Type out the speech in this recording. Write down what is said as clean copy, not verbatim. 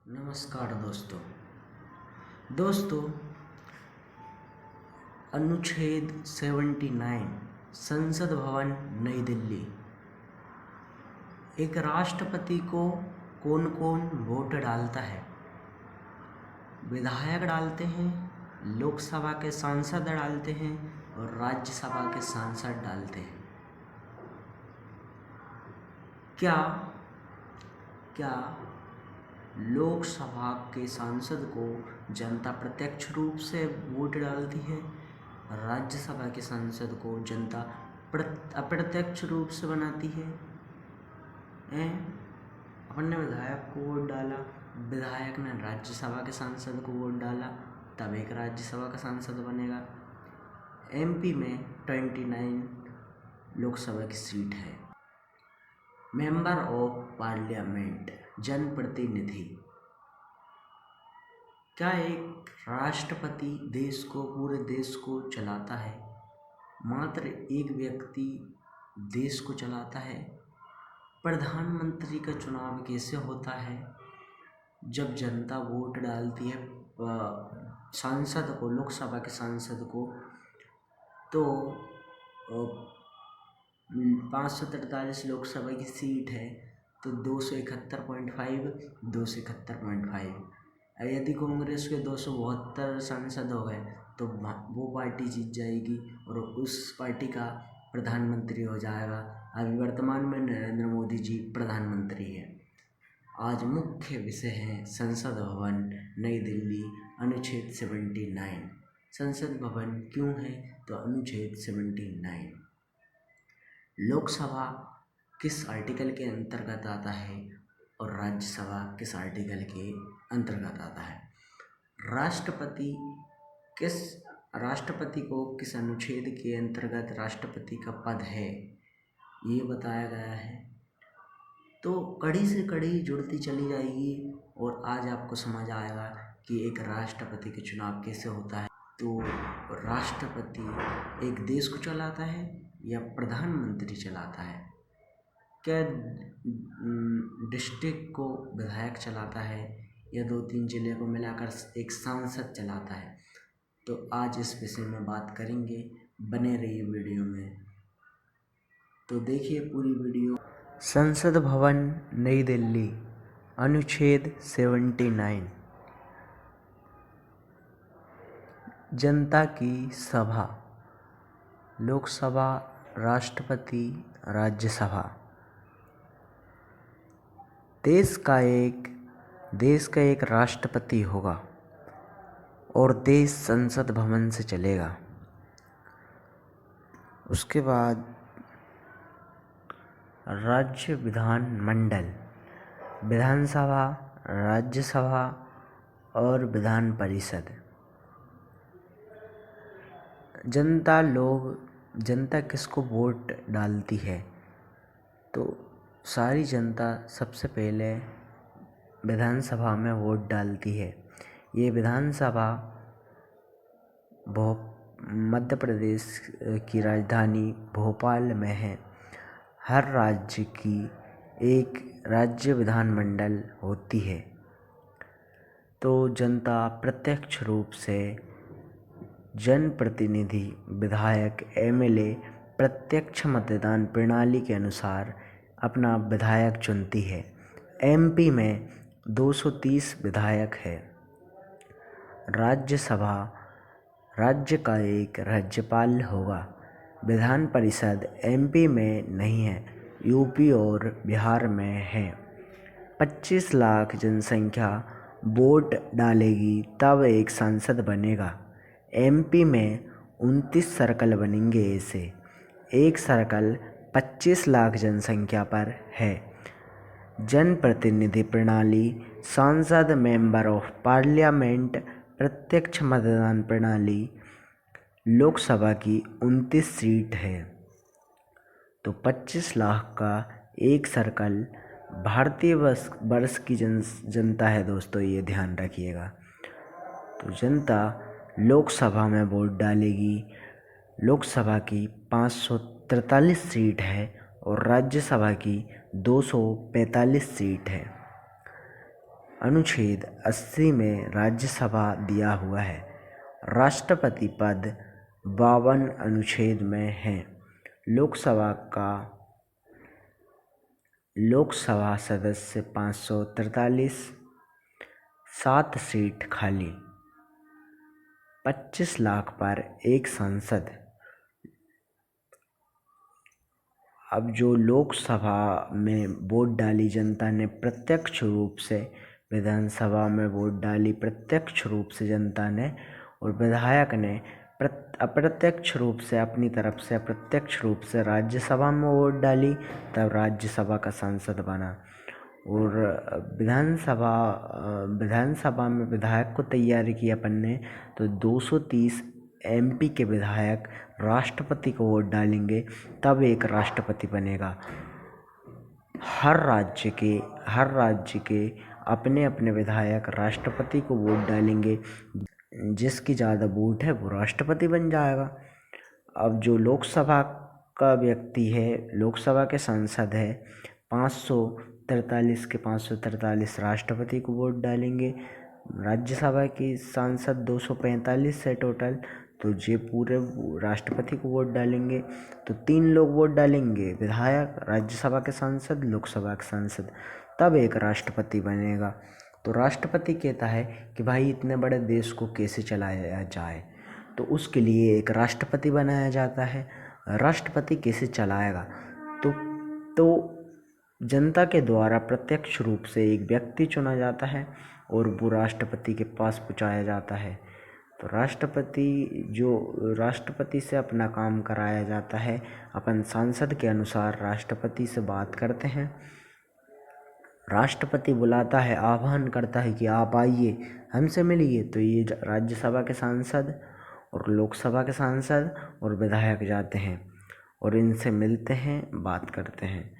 नमस्कार दोस्तों अनुच्छेद 79 संसद भवन नई दिल्ली। एक राष्ट्रपति को कौन कौन वोट डालता है? विधायक डालते हैं, लोकसभा के सांसद डालते हैं और राज्यसभा के सांसद डालते हैं। क्या लोकसभा के सांसद को जनता प्रत्यक्ष रूप से वोट डालती है? राज्यसभा के सांसद को जनता अप्रत्यक्ष रूप से बनाती है? अपन ने विधायक को वोट डाला, विधायक ने राज्यसभा के सांसद को वोट डाला, तब एक राज्यसभा का सांसद बनेगा। एमपी में 29 लोकसभा की सीट है। मेंबर ऑफ पार्लियामेंट, जनप्रतिनिधि। क्या एक राष्ट्रपति पूरे देश को चलाता है? मात्र एक व्यक्ति देश को चलाता है। प्रधानमंत्री का चुनाव कैसे होता है? जब जनता वोट डालती है सांसद को, लोकसभा के सांसद को, तो 543 लोकसभा की सीट है तो 271.5 271.5। यदि कांग्रेस के 272 सांसद हो गए तो वो पार्टी जीत जाएगी और उस पार्टी का प्रधानमंत्री हो जाएगा। अभी वर्तमान में नरेंद्र मोदी जी प्रधानमंत्री हैं। आज मुख्य विषय है संसद भवन नई दिल्ली, अनुच्छेद 79। संसद भवन क्यों है? तो अनुच्छेद 79। लोकसभा किस आर्टिकल के अंतर्गत आता है और राज्यसभा किस आर्टिकल के अंतर्गत आता है? राष्ट्रपति को किस अनुच्छेद के अंतर्गत राष्ट्रपति का पद है, ये बताया गया है। तो कड़ी से कड़ी जुड़ती चली जाएगी और आज आपको समझ आएगा कि एक राष्ट्रपति के चुनाव कैसे होता है। तो राष्ट्रपति एक देश को चलाता है या प्रधानमंत्री चलाता है? क्या डिस्ट्रिक्ट को विधायक चलाता है या 2-3 जिले को मिलाकर एक सांसद चलाता है? तो आज इस विषय में बात करेंगे। बने रहिए वीडियो में। तो देखिए पूरी वीडियो। संसद भवन नई दिल्ली, अनुच्छेद 79। जनता की सभा, लोकसभा, राष्ट्रपति, राज्यसभा। देश का एक राष्ट्रपति होगा और देश संसद भवन से चलेगा। उसके बाद राज्य विधानमंडल, विधानसभा, राज्यसभा और विधान परिषद। जनता किसको वोट डालती है? तो सारी जनता सबसे पहले विधानसभा में वोट डालती है। ये विधानसभा मध्य प्रदेश की राजधानी भोपाल में है। हर राज्य की एक राज्य विधानमंडल होती है। तो जनता प्रत्यक्ष रूप से जनप्रतिनिधि, विधायक, एमएलए प्रत्यक्ष मतदान प्रणाली के अनुसार अपना विधायक चुनती है। एमपी में 230 विधायक है। राज्यसभा, राज्य का एक राज्यपाल होगा। विधान परिषद एमपी में नहीं है, यूपी और बिहार में है। 25 लाख जनसंख्या वोट डालेगी तब एक सांसद बनेगा। एमपी में 29 सर्कल बनेंगे। ऐसे एक सर्कल 25 लाख जनसंख्या पर है। जनप्रतिनिधि प्रणाली, सांसद, मेंबर ऑफ पार्लियामेंट, प्रत्यक्ष मतदान प्रणाली। लोकसभा की 29 सीट है तो 25 लाख का एक सर्कल भारतीय वर्ष की जनता है दोस्तों, ये ध्यान रखिएगा। तो जनता लोकसभा में वोट डालेगी। लोकसभा की 543 सीट है और राज्यसभा की 245 सीट है। अनुच्छेद 80 में राज्यसभा दिया हुआ है। राष्ट्रपति पद 52 अनुच्छेद में है। लोकसभा सदस्य 543, 7 सीट खाली, 25 लाख पर एक सांसद। अब जो लोकसभा में वोट डाली जनता ने प्रत्यक्ष रूप से, विधानसभा में वोट डाली प्रत्यक्ष रूप से जनता ने, और विधायक ने अप्रत्यक्ष रूप से अपनी तरफ से अप्रत्यक्ष रूप से राज्यसभा में वोट डाली, तब राज्यसभा का सांसद बना। और विधानसभा में विधायक को तैयार किया अपन ने, तो 230 MP के विधायक राष्ट्रपति को वोट डालेंगे, तब एक राष्ट्रपति बनेगा। हर राज्य के अपने अपने विधायक राष्ट्रपति को वोट डालेंगे, जिसकी ज़्यादा वोट है वो राष्ट्रपति बन जाएगा। अब जो लोकसभा का व्यक्ति है, लोकसभा के सांसद है, 543 के 543 राष्ट्रपति को वोट डालेंगे। राज्यसभा की सांसद 245 है टोटल, तो ये पूरे राष्ट्रपति को वोट डालेंगे। तो 3 लोग वोट डालेंगे, विधायक, राज्यसभा के सांसद, लोकसभा के सांसद, तब एक राष्ट्रपति बनेगा। तो राष्ट्रपति कहता है कि भाई इतने बड़े देश को कैसे चलाया जाए, तो उसके लिए एक राष्ट्रपति बनाया जाता है। राष्ट्रपति कैसे चलाएगा, तो जनता के द्वारा प्रत्यक्ष रूप से एक व्यक्ति चुना जाता है और वो राष्ट्रपति के पास पहुंचाया जाता है। तो राष्ट्रपति से अपना काम कराया जाता है। अपन सांसद के अनुसार राष्ट्रपति से बात करते हैं। राष्ट्रपति बुलाता है, आह्वान करता है कि आप आइए, हमसे मिलिए। तो ये राज्यसभा के सांसद और लोकसभा के सांसद और विधायक जाते हैं और इनसे मिलते हैं, बात करते हैं।